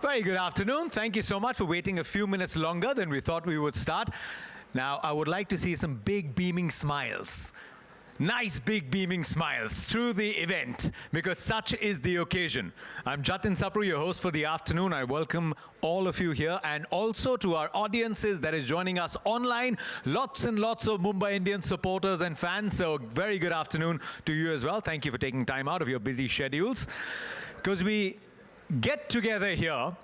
Very good afternoon. Thank you so much for waiting a few minutes longer than we thought we would start. Now, I would like to see some big beaming smiles. Nice big beaming smiles through the event because such is the occasion. I'm Jatin Sapru, your host for the afternoon. I welcome all of you here and also to our audiences that is joining us online. Lots and lots of Mumbai Indians supporters and fans. So very good afternoon to you as well. Thank you for taking time out of your busy schedules because we get together here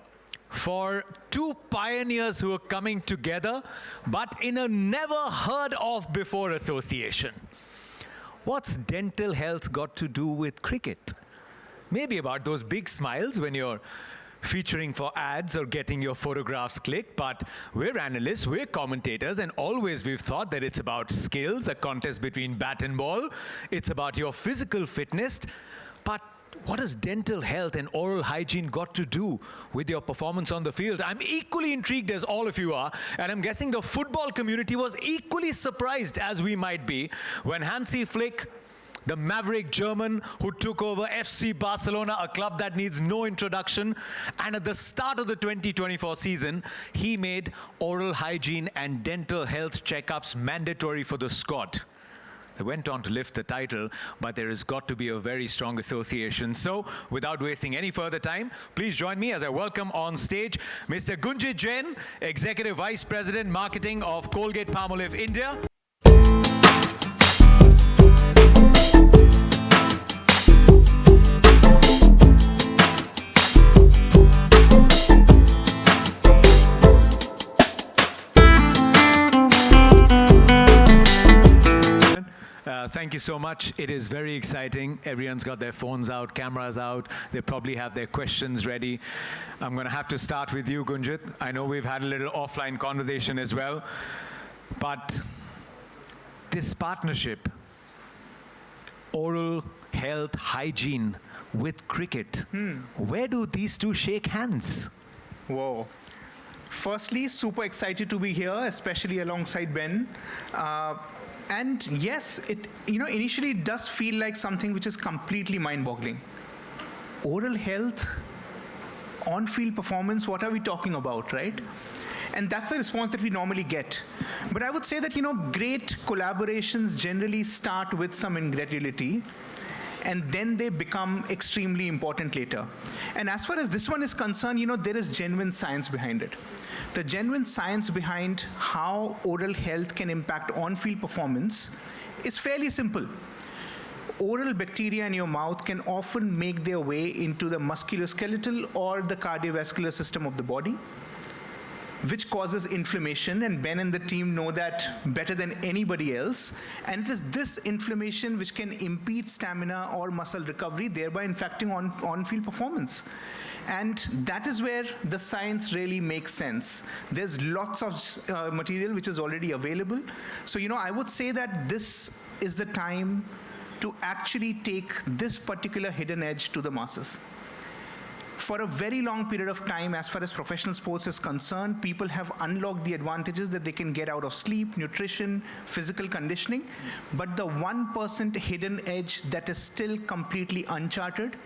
for two pioneers who are coming together, but in a never heard of before association. What's dental health got to do with cricket? Maybe about those big smiles when you're featuring for ads or getting your photographs clicked, but we're analysts, we're commentators, and always we've thought that it's about skills, a contest between bat and ball. It's about your physical fitness, but what has dental health and oral hygiene got to do with your performance on the field? I'm equally intrigued as all of you are, and I'm guessing the football community was equally surprised as we might be when Hansi Flick, the maverick German who took over FC Barcelona, a club that needs no introduction, and at the start of the 2024 season, he made oral hygiene and dental health checkups mandatory for the squad. They went on to lift the title, but there has got to be a very strong association. So, without wasting any further time, please join me as I welcome on stage Mr. Gunjit Jain, Executive Vice President Marketing of Colgate Palmolive India. Thank you so much. It is very exciting. Everyone's got their phones out, cameras out. They probably have their questions ready. I'm going to have to start with you, Gunjit. I know we've had a little offline conversation as well. But this partnership, oral health hygiene with cricket, where do these two shake hands? Whoa. Firstly, super excited to be here, especially alongside Ben. And yes, it initially it does feel like something which is completely mind-boggling. Oral health, on-field performance, what are we talking about, right? And that's the response that we normally get. But I would say that, great collaborations generally start with some incredulity, and then they become extremely important later. And as far as this one is concerned, there is genuine science behind it. The genuine science behind how oral health can impact on-field performance is fairly simple. Oral bacteria in your mouth can often make their way into the musculoskeletal or the cardiovascular system of the body, which causes inflammation, and Ben and the team know that better than anybody else. And it is this inflammation which can impede stamina or muscle recovery, thereby impacting on-field performance. And that is where the science really makes sense. There's lots of material which is already available. So, I would say that this is the time to actually take this particular hidden edge to the masses. For a very long period of time, as far as professional sports is concerned, people have unlocked the advantages that they can get out of sleep, nutrition, physical conditioning. But the 1% hidden edge that is still completely uncharted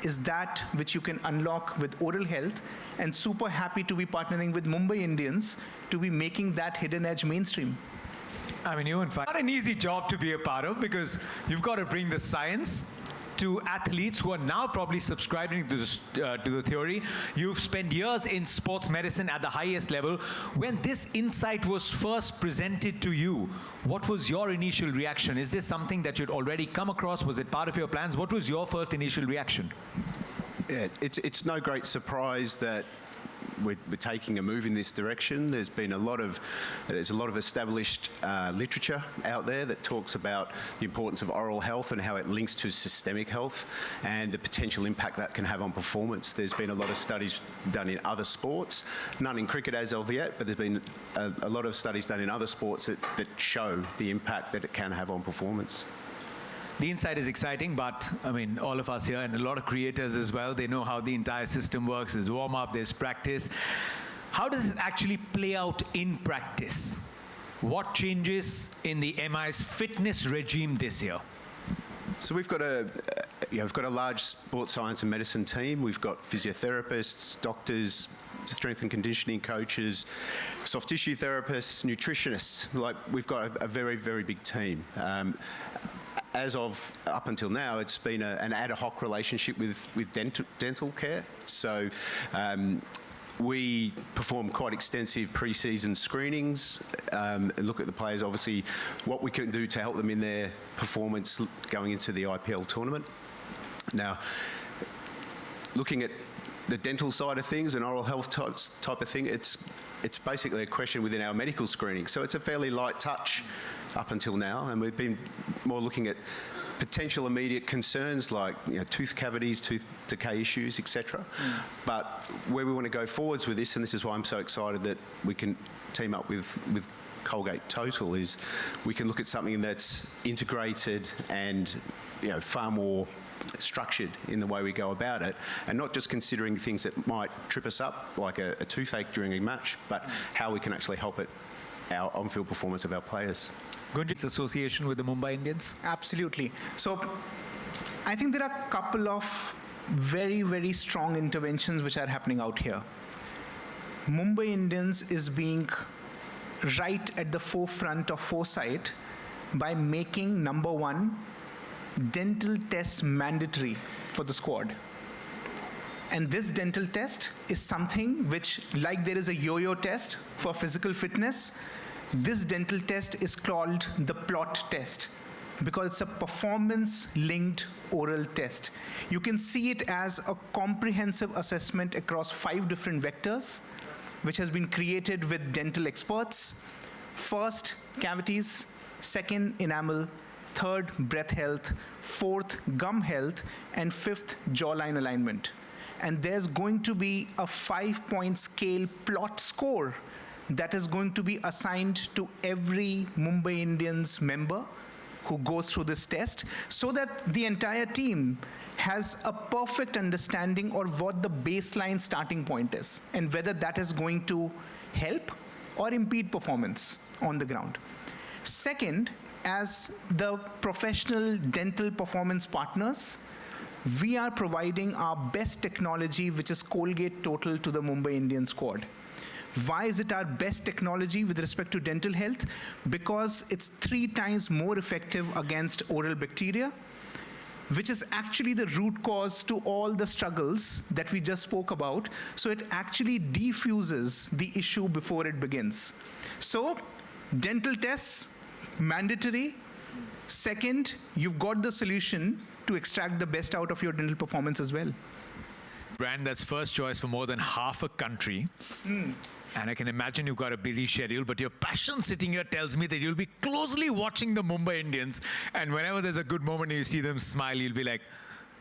is that which you can unlock with oral health, and super happy to be partnering with Mumbai Indians to be making that hidden edge mainstream. I mean, you in fact, not an easy job to be a part of because you've got to bring the science to athletes who are now probably subscribing to the theory. You've spent years in sports medicine at the highest level. When this insight was first presented to you, what was your initial reaction? Is this something that you'd already come across? Was it part of your plans? What was your first initial reaction? Yeah, it's no great surprise that we're taking a move in this direction. There's a lot of established literature out there that talks about the importance of oral health and how it links to systemic health and the potential impact that can have on performance. There's been a lot of studies done in other sports, none in cricket as of yet, but there's been a lot of studies done in other sports that show the impact that it can have on performance. The insight is exciting, but I mean, all of us here and a lot of creators as well, they know how the entire system works. There's warm-up, there's practice. How does it actually play out in practice? What changes in the MI's fitness regime this year? So we've got we've got a large sports science and medicine team. We've got physiotherapists, doctors, strength and conditioning coaches, soft tissue therapists, nutritionists. Like, we've got a very, very big team. As of up until now, it's been an ad hoc relationship with dental care. So we perform quite extensive pre-season screenings and look at the players, obviously, what we can do to help them in their performance going into the IPL tournament. Now, looking at the dental side of things and oral health type of thing, it's basically a question within our medical screening. So it's a fairly light touch up until now, and we've been more looking at potential immediate concerns like tooth cavities, tooth decay issues, etc. But where we want to go forwards with this, and this is why I'm so excited that we can team up with Colgate Total, is we can look at something that's integrated and far more structured in the way we go about it, and not just considering things that might trip us up, like a toothache during a match, but how we can actually help our on-field performance of our players. Gunjan's association with the Mumbai Indians? Absolutely. So I think there are a couple of very, very strong interventions which are happening out here. Mumbai Indians is being right at the forefront of foresight by making, number one, dental tests mandatory for the squad. And this dental test is something which, like there is a yo-yo test for physical fitness, this dental test is called the plot test because it's a performance-linked oral test. You can see it as a comprehensive assessment across 5 different vectors, which has been created with dental experts. First, cavities. Second, enamel. Third, breath health. Fourth, gum health. And fifth, jawline alignment. And there's going to be a 5-point scale plot score that is going to be assigned to every Mumbai Indians member who goes through this test, so that the entire team has a perfect understanding of what the baseline starting point is and whether that is going to help or impede performance on the ground. Second, as the professional dental performance partners, we are providing our best technology, which is Colgate Total, to the Mumbai Indian squad. Why is it our best technology with respect to dental health? Because it's 3 times more effective against oral bacteria, which is actually the root cause to all the struggles that we just spoke about. So it actually diffuses the issue before it begins. So dental tests, mandatory. Second, you've got the solution to extract the best out of your dental performance as well. Brand that's first choice for more than half a country. And I can imagine you've got a busy schedule, but your passion sitting here tells me that you'll be closely watching the Mumbai Indians, and whenever there's a good moment and you see them smile, you'll be like,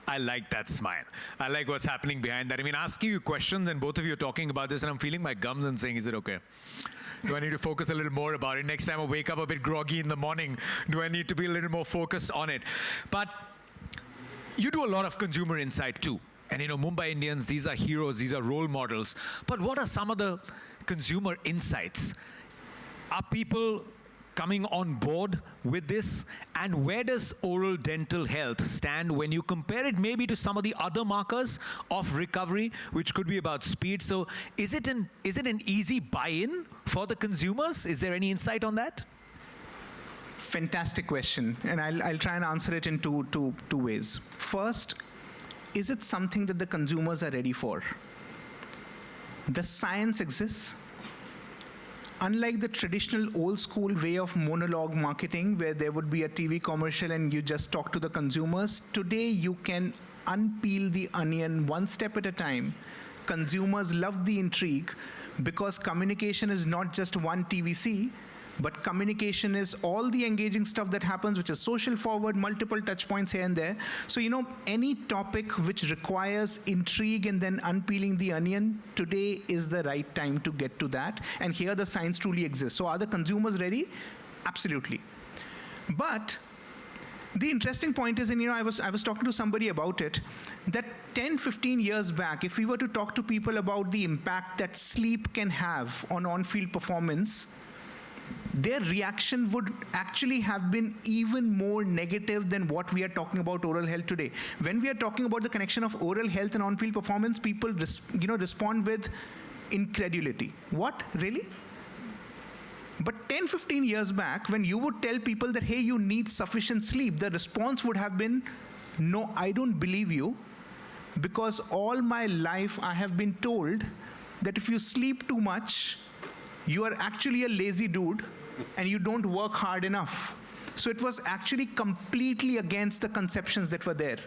I like that smile. I like what's happening behind that. I mean, asking you questions, and both of you are talking about this, and I'm feeling my gums and saying, is it okay? Do I need to focus a little more about it? Next time I wake up a bit groggy in the morning, do I need to be a little more focused on it? But you do a lot of consumer insight too. And Mumbai Indians, these are heroes, these are role models. But what are some of the consumer insights? Are people coming on board with this? And where does oral dental health stand when you compare it maybe to some of the other markers of recovery, which could be about speed? So is it an easy buy-in for the consumers? Is there any insight on that? Fantastic question, and I'll try and answer it in two ways. First, is it something that the consumers are ready for? The science exists. Unlike the traditional old school way of monologue marketing, where there would be a TV commercial and you just talk to the consumers, today you can unpeel the onion one step at a time. Consumers love the intrigue because communication is not just one TVC, but communication is all the engaging stuff that happens, which is social forward, multiple touch points here and there. So, any topic which requires intrigue and then unpeeling the onion, today is the right time to get to that. And here the science truly exists. So are the consumers ready? Absolutely. But the interesting point is, and I was talking to somebody about it, that 10, 15 years back, if we were to talk to people about the impact that sleep can have on on-field performance, their reaction would actually have been even more negative than what we are talking about oral health today. When we are talking about the connection of oral health and on-field performance, people respond with incredulity. What? Really? But 10, 15 years back, when you would tell people that, hey, you need sufficient sleep, the response would have been, no, I don't believe you, because all my life I have been told that if you sleep too much, you are actually a lazy dude and you don't work hard enough. So it was actually completely against the conceptions that were there.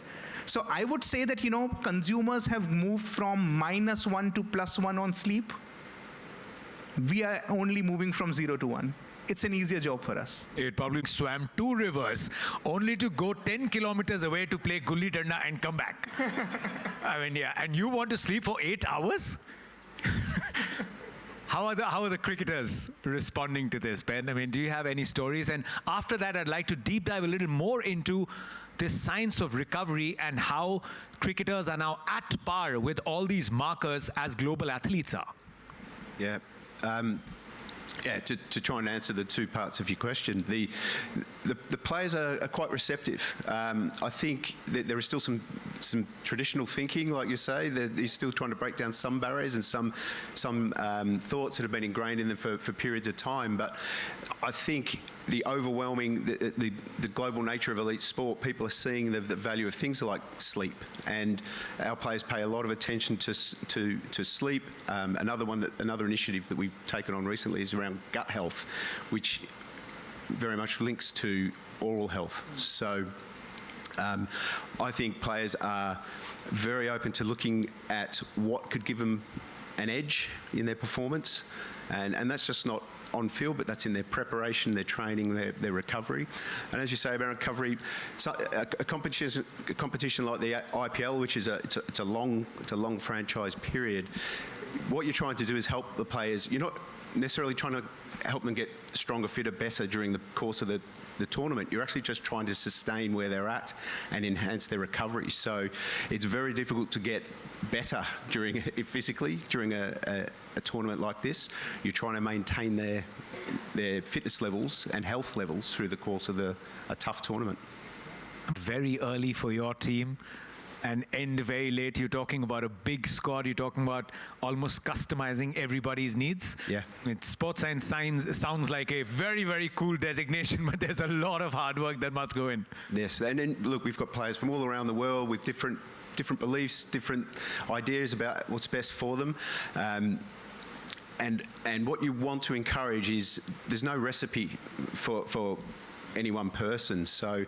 So I would say that, consumers have moved from -1 to +1 on sleep. We are only moving from 0 to 1. It's an easier job for us. It probably swam 2 rivers only to go 10 kilometers away to play gulli danda and come back. I mean, yeah. And you want to sleep for 8 hours? How are the cricketers responding to this, Ben? I mean, do you have any stories? And after that, I'd like to deep dive a little more into this science of recovery and how cricketers are now at par with all these markers as global athletes are. Yeah. To try and answer the two parts of your question, the players are quite receptive. I think that there is still some traditional thinking, like you say, that they're still trying to break down some barriers and some thoughts that have been ingrained in them for periods of time. But I think the overwhelming, the global nature of elite sport, people are seeing the value of things like sleep, and our players pay a lot of attention to sleep. Another initiative that we've taken on recently is around gut health, which very much links to oral health. So I think players are very open to looking at what could give them an edge in their performance, and that's just not on field, but that's in their preparation, their training, their recovery. And as you say about recovery, so a competition like the IPL, which is it's a long franchise period. What you're trying to do is help the players. You're not necessarily trying to help them get stronger, fitter, better during the course of the tournament. You're actually just trying to sustain where they're at and enhance their recovery. So it's very difficult to get better physically during a tournament like this. You're trying to maintain their fitness levels and health levels through the course of a tough tournament. Very early for your team and end very late. You're talking about a big squad. You're talking about almost customizing everybody's needs. Yeah. It's sports and science sounds like a very, very cool designation, but there's a lot of hard work that must go in. Yes, and then, look, we've got players from all around the world with different beliefs, different ideas about what's best for them. And what you want to encourage is there's no recipe for any one person, so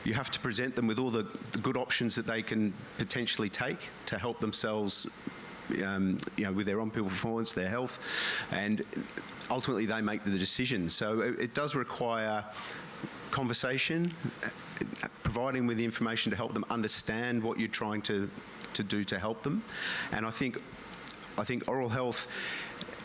you have to present them with all the good options that they can potentially take to help themselves, with their on-field performance, their health, and ultimately they make the decision. So it does require conversation, providing with the information to help them understand what you're trying to do to help them. And I think oral health,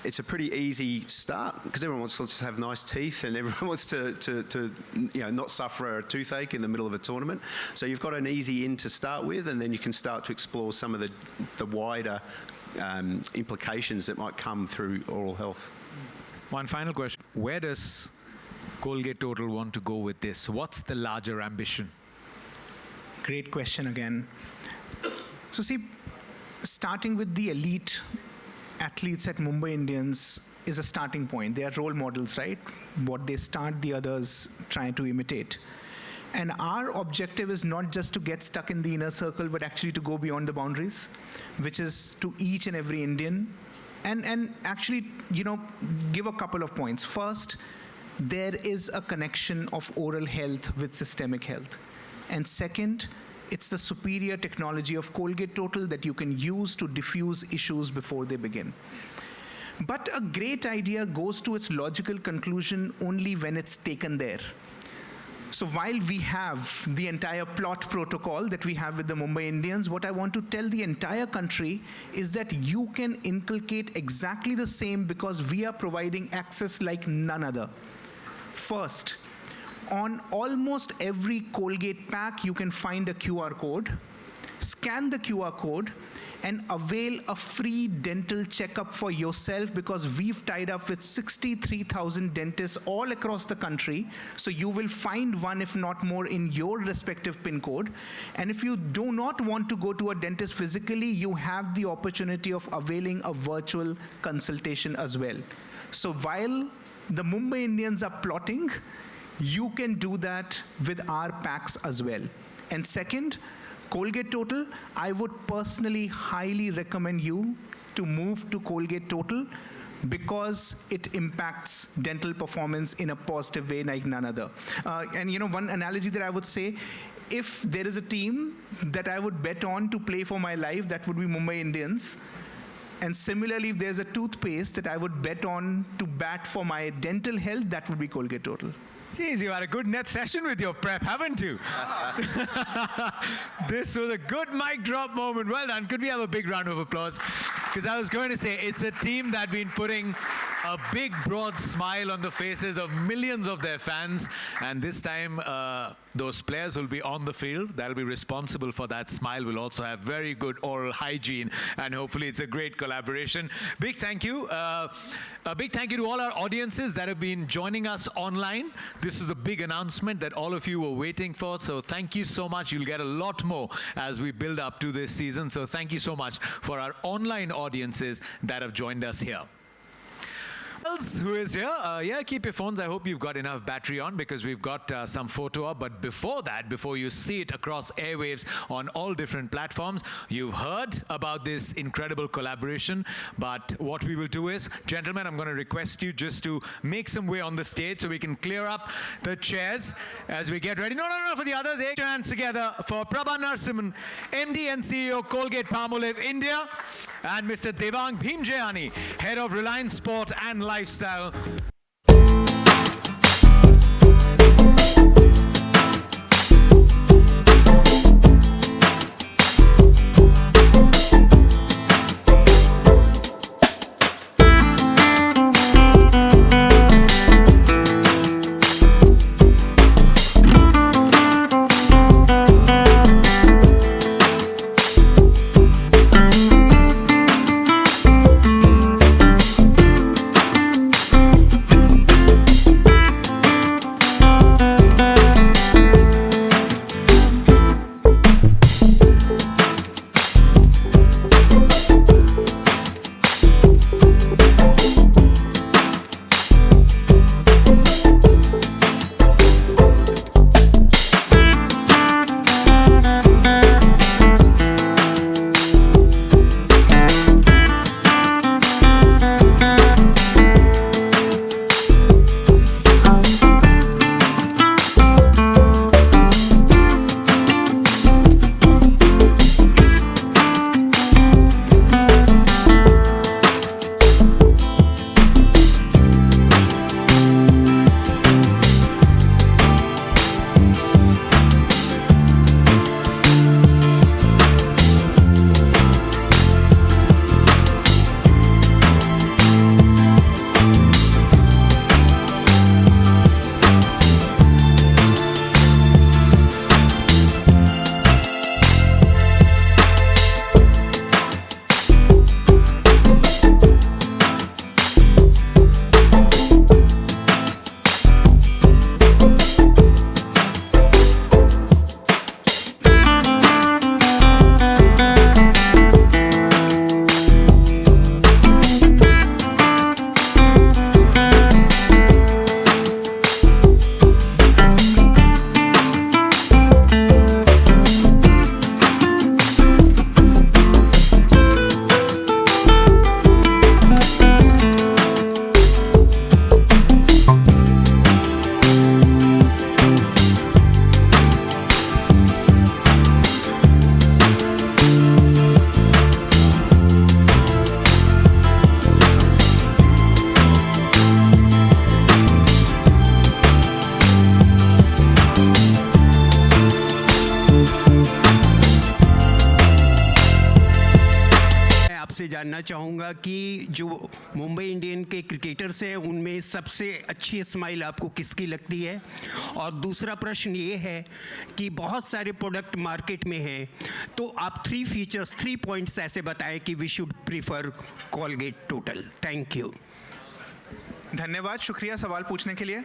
it's a pretty easy start because everyone wants to have nice teeth and everyone wants to not suffer a toothache in the middle of a tournament. So you've got an easy in to start with, and then you can start to explore some of the wider implications that might come through oral health. One final question. Where does Colgate Total want to go with this? What's the larger ambition? Great question again. So see, starting with the elite athletes at Mumbai Indians is a starting point. They are role models, right? What they start, the others try to imitate. And our objective is not just to get stuck in the inner circle, but actually to go beyond the boundaries, which is to each and every Indian. And actually, give a couple of points. First, there is a connection of oral health with systemic health. And second, it's the superior technology of Colgate Total that you can use to diffuse issues before they begin. But a great idea goes to its logical conclusion only when it's taken there. So while we have the entire plot protocol that we have with the Mumbai Indians, what I want to tell the entire country is that you can inculcate exactly the same because we are providing access like none other. First, on almost every Colgate pack, you can find a QR code. Scan the QR code, and avail a free dental checkup for yourself, because we've tied up with 63,000 dentists all across the country. So you will find one, if not more, in your respective PIN code. And if you do not want to go to a dentist physically, you have the opportunity of availing a virtual consultation as well. So while the Mumbai Indians are plotting, you can do that with our packs as well. And second, Colgate Total, I would personally highly recommend you to move to Colgate Total, because it impacts dental performance in a positive way like none other. And one analogy that I would say, if there is a team that I would bet on to play for my life, that would be Mumbai Indians. And similarly, if there's a toothpaste that I would bet on to bat for my dental health, that would be Colgate Total. Jeez, you had a good net session with your prep, haven't you? This was a good mic drop moment. Well done. Could we have a big round of applause? Because I was going to say, it's a team that's been putting a big, broad smile on the faces of millions of their fans. And this time, those players will be on the field. That'll be responsible for that smile. Will also have very good oral hygiene. And hopefully, it's a great collaboration. Big thank you. A big thank you to all our audiences that have been joining us online. This is a big announcement that all of you were waiting for. So thank you so much. You'll get a lot more as we build up to this season. So thank you so much for our online audiences that have joined us here. Who is here? Yeah, keep your phones. I hope you've got enough battery on, because we've got some photo up. But before that, before you see it across airwaves on all different platforms, you've heard about this incredible collaboration. But what we will do is, gentlemen, I'm going to request you just to make some way on the stage so we can clear up the chairs as we get ready. No, for the others. Eight hands together for Prabha Narasimhan, MD and CEO, Colgate Palmolive India, and Mr. Devang Bhimjayani, Head of Reliance Sport and Lifestyle. जानना चाहूँगा कि जो Mumbai Indian के cricketers हैं उनमें सबसे अच्छी smile आपको किसकी लगती है? और दूसरा प्रश्न ये है कि बहुत सारे प्रोडक्ट मार्केट में हैं, तो आप 3 फीचर्स 3 पॉइंट्स ऐसे बताएं कि we should prefer Colgate Total. Thank you. धन्यवाद, शुक्रिया सवाल पूछने के लिए.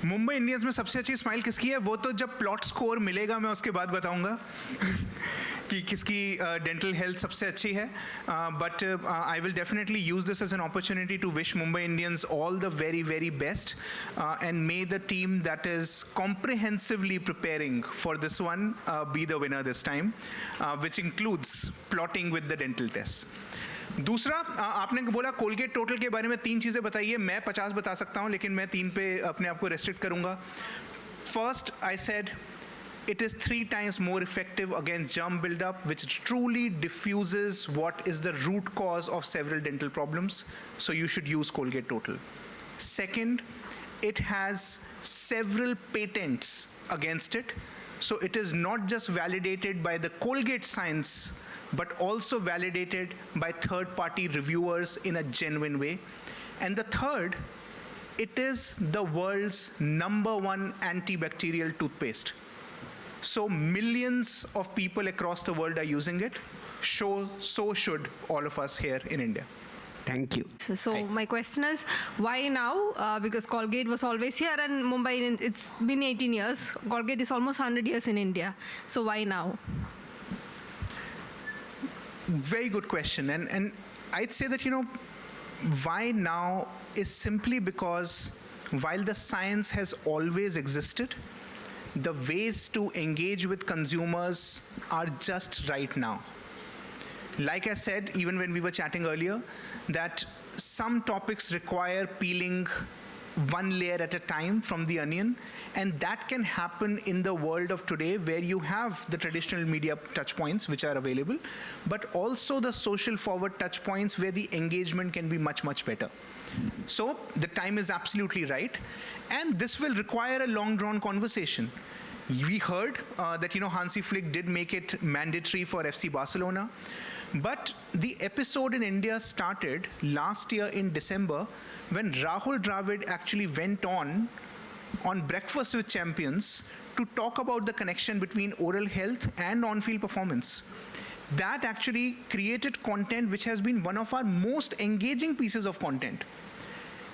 मुंबई इंडियंस में सबसे अच्छी स्माइल किसकी है वो तो जब प्लॉट स्कोर मिलेगा मैं उसके बाद बताऊंगा कि किसकी डेंटल हेल्थ सबसे अच्छी है. But I will definitely use this as an opportunity to wish Mumbai Indians all the very very best and may the team that is comprehensively preparing for this one be the winner this time, which includes plotting with the dental test. दूसरा, आपने बोला Colgate total के बारे में 3 चीज़ें बताइए. मैं 50 बता सकता हूं लेकिन मैं 3 पे अपने आप को रेस्ट्रिक्ट करूंगा. First, I said it is 3 times more effective against germ buildup, which truly diffuses what is the root cause of several dental problems. So you should use Colgate Total. Second, it has several patents against it. So it is not just validated by the Colgate science, but also validated by third-party reviewers in a genuine way. And the third, it is the world's #1 antibacterial toothpaste. So millions of people across the world are using it. So should all of us here in India. Thank you. So my question is, why now? Because Colgate was always here, and Mumbai, it's been 18 years. Colgate is almost 100 years in India. So why now? Very good question. And I'd say that, why now is simply because while the science has always existed, the ways to engage with consumers are just right now. Like I said, even when we were chatting earlier, that some topics require peeling one layer at a time from the onion, and that can happen in the world of today where you have the traditional media touch points which are available, but also the social forward touch points where the engagement can be much, much better. So the time is absolutely right, and this will require a long drawn conversation. We heard that Hansi Flick did make it mandatory for FC Barcelona, but the episode in India started last year in December when Rahul Dravid actually went on Breakfast with Champions to talk about the connection between oral health and on-field performance. That actually created content which has been one of our most engaging pieces of content.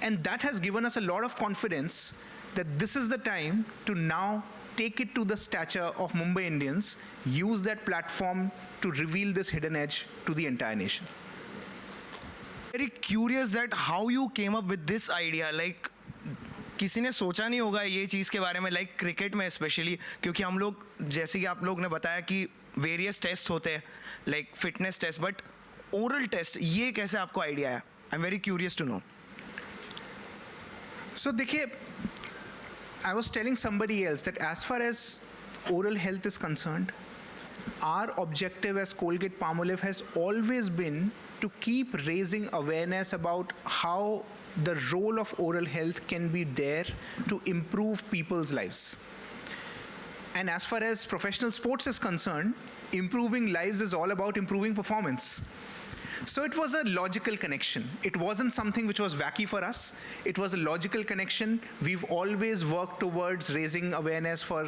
And that has given us a lot of confidence that this is the time to now take it to the stature of Mumbai Indians, use that platform to reveal this hidden edge to the entire nation. Very curious that how you came up with this idea. Like, किसी ने सोचा नहीं होगा ये चीज़ के बारे में, like cricket में स्पेशली, क्योंकि हम लोग जैसे कि आप लोग ने बताया कि वेरियस टेस्ट होते हैं, like fitness test, but oral test, ये कैसे आपको आइडिया है? I am very curious to know. So देखिए, I was telling somebody else that as far as oral health is concerned, our objective as Colgate Palmolive has always been to keep raising awareness about how the role of oral health can be there to improve people's lives. And as far as professional sports is concerned, improving lives is all about improving performance. So it was a logical connection. It wasn't something which was wacky for us. It was a logical connection. We've always worked towards raising awareness for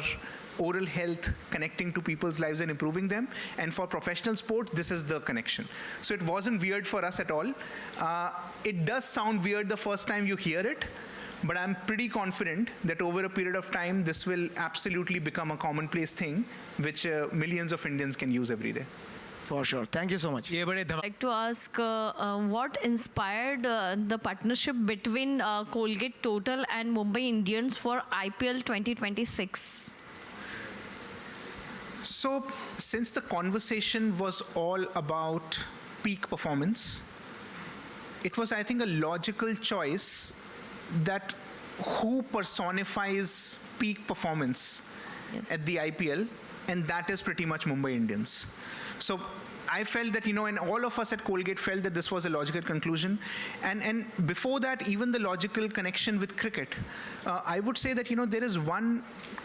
oral health, connecting to people's lives and improving them. And for professional sport, this is the connection. So it wasn't weird for us at all. It does sound weird the first time you hear it, but I'm pretty confident that over a period of time, this will absolutely become a commonplace thing, which millions of Indians can use every day. For sure. Thank you so much. ये बड़े I'd like to ask what inspired the partnership between Colgate Total and Mumbai Indians for IPL 2026? So, since the conversation was all about peak performance, it was, I think, a logical choice that who personifies peak performance at the IPL, and that is pretty much Mumbai Indians. So I felt that, and all of us at Colgate felt that this was a logical conclusion. And before that, even the logical connection with cricket. I would say that, there is one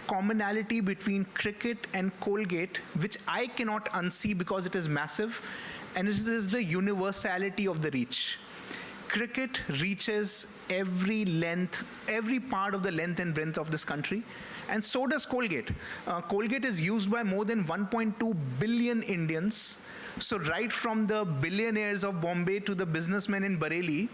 commonality between cricket and Colgate, which I cannot unsee because it is massive, and it is the universality of the reach. Cricket reaches every part of the length and breadth of this country, and so does Colgate. Colgate is used by more than 1.2 billion Indians. So right from the billionaires of Bombay to the businessmen in Bareilly,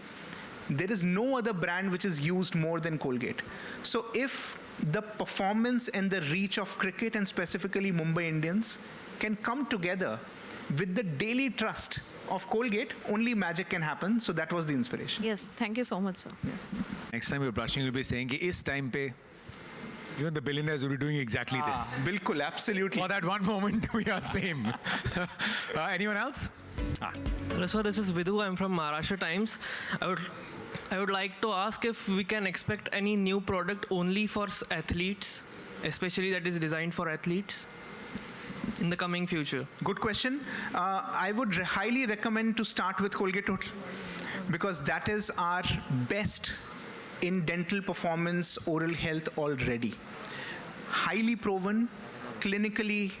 there is no other brand which is used more than Colgate. So if the performance and the reach of cricket, and specifically Mumbai Indians, can come together with the daily trust of Colgate, only magic can happen. So that was the inspiration. Yes, thank you so much, sir. Next time you're brushing, you'll be saying, कि इस time पे, the billionaires will be doing exactly this. Bilkul, absolutely. For that one moment, we are same. Anyone else? Hello, sir. This is Vidhu. I'm from Maharashtra Times. I would like to ask if we can expect any new product only for athletes, especially that is designed for athletes, in the coming future. Good question. I would highly recommend to start with Colgate Total, because that is our best in dental performance, oral health already. Highly proven, clinically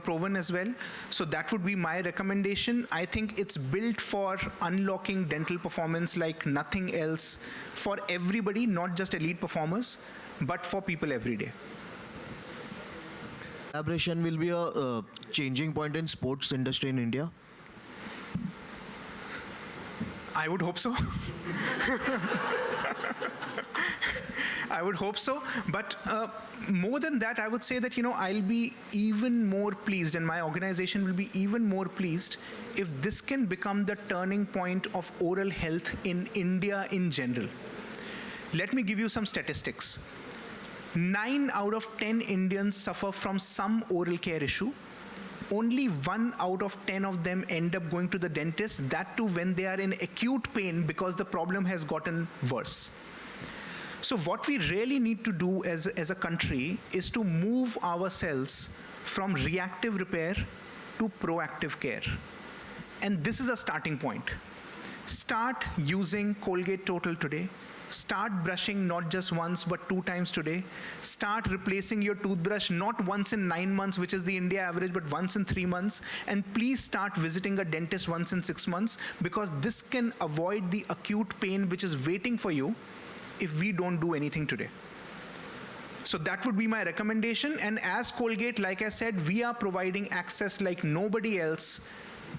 proven as well. So that would be my recommendation. I think it's built for unlocking dental performance like nothing else, for everybody, not just elite performers, but for people every day. Collaboration will be a changing point in sports industry in India. I would hope so. I would hope so. But more than that, I would say that, I'll be even more pleased, and my organization will be even more pleased if this can become the turning point of oral health in India in general. Let me give you some statistics. 9 out of 10 Indians suffer from some oral care issue. Only 1 out of 10 of them end up going to the dentist, that too when they are in acute pain because the problem has gotten worse. So what we really need to do as a country is to move ourselves from reactive repair to proactive care. And this is a starting point. Start using Colgate Total today. Start brushing not just once but 2 times today. Start replacing your toothbrush not once in 9 months, which is the India average, but once in 3 months. And please start visiting a dentist once in 6 months, because this can avoid the acute pain which is waiting for you if we don't do anything today. So that would be my recommendation. And as Colgate, like I said, we are providing access like nobody else.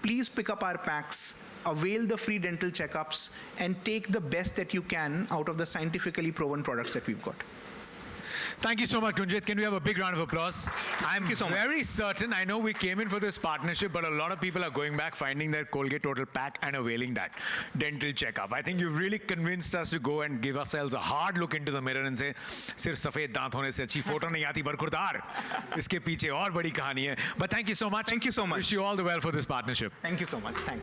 Please pick up our packs, avail the free dental checkups, and take the best that you can out of the scientifically proven products that we've got. Thank you so much, Gunjit. Can we have a big round of applause? I'm so much. very certain, I know we came in for this partnership, but a lot of people are going back, finding their Colgate Total pack and availing that dental checkup. I think you've really convinced us to go and give ourselves a hard look into the mirror and say, सिर्फ सफेद दांत होने से अच्छी photo नहीं आती बरखुरदार. इसके पीछे और बड़ी कहानी है. But thank you so much. Thank you so much. Wish you all the well for this partnership. Thank you so much. Thanks.